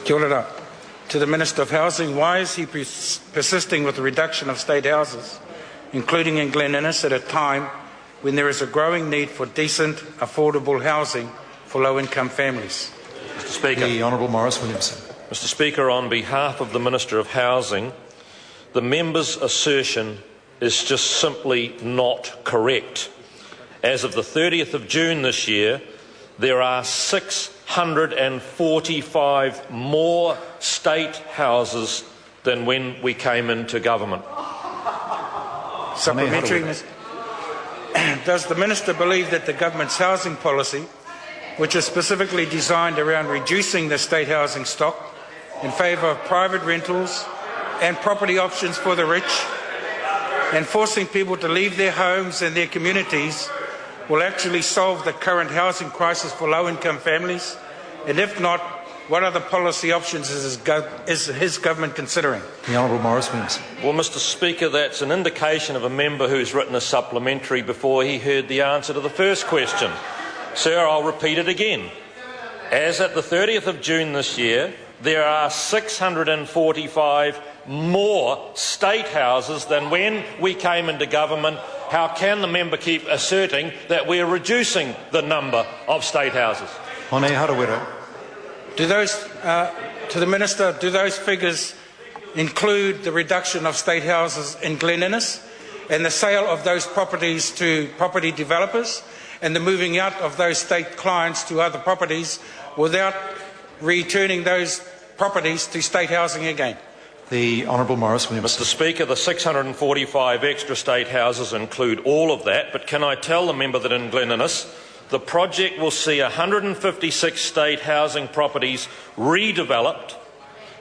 Kia ora. To the Minister of Housing, why is he persisting with the reduction of state houses, including in Glen Innes, at a time when there is a growing need for decent, affordable housing for low-income families? Mr. Speaker. The Honourable Maurice Williamson. Mr. Speaker, on behalf of the Minister of Housing, the member's assertion is just simply not correct. As of the 30th of June this year, there are 645 more state houses than when we came into government. Supplementary. Does the Minister believe that the government's housing policy, which is specifically designed around reducing the state housing stock in favour of private rentals and property options for the rich, and forcing people to leave their homes and their communities, will actually solve the current housing crisis for low-income families? And if not, what other policy options is his government considering? The Honourable Maurice Williamson. Well, Mr. Speaker, that's an indication of a member who's written a supplementary before he heard the answer to the first question. Sir, I'll repeat it again. As at the 30th of June this year, there are 645 more state houses than when we came into government. How can the member keep asserting that we are reducing the number of state houses? Hone Harawira. To the Minister, do those figures include the reduction of state houses in Glen Innes and the sale of those properties to property developers and the moving out of those state clients to other properties without returning those properties to state housing again? The Honourable Maurice Williamson. Mr. Speaker, the 645 extra state houses include all of that, but can I tell the member that in Glen Innes, the project will see 156 state housing properties redeveloped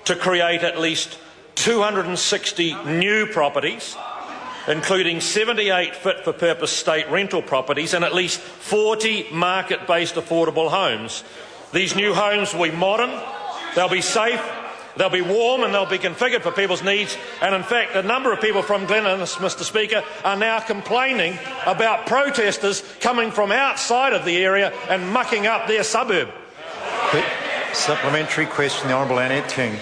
to create at least 260 new properties, including 78 fit-for-purpose state rental properties and at least 40 market-based affordable homes. These new homes will be modern, they'll be safe, they'll be warm, and they'll be configured for people's needs. And in fact, a number of people from Glen Innes, Mr. Speaker, are now complaining about protesters coming from outside of the area and mucking up their suburb. Supplementary question, the Honourable Annette King.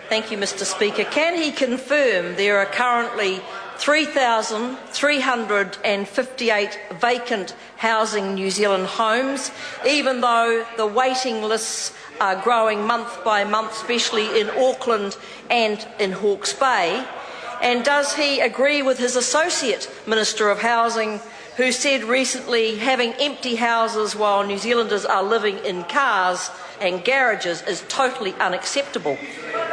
Thank you, Mr. Speaker. Can he confirm there are currently 3,358 vacant housing New Zealand homes, even though the waiting lists are growing month by month, especially in Auckland and in Hawke's Bay? And does he agree with his Associate Minister of Housing, who said recently having empty houses while New Zealanders are living in cars and garages is totally unacceptable?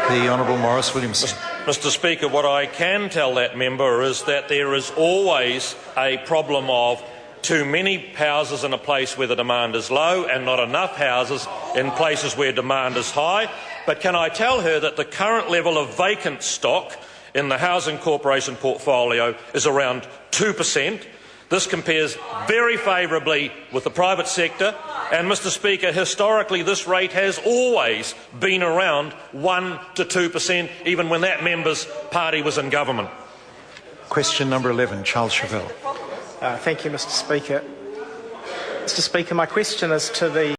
The Honourable Maurice Williamson. Mr. Speaker, what I can tell that member is that there is always a problem of too many houses in a place where the demand is low and not enough houses in places where demand is high. But can I tell her that the current level of vacant stock in the Housing Corporation portfolio is around 2%. This compares very favourably with the private sector, and Mr. Speaker, historically this rate has always been around 1 to 2%, even when that member's party was in government. Question number 11, Charles Chauvel. Thank you, Mr. Speaker. Mr. Speaker, my question is to the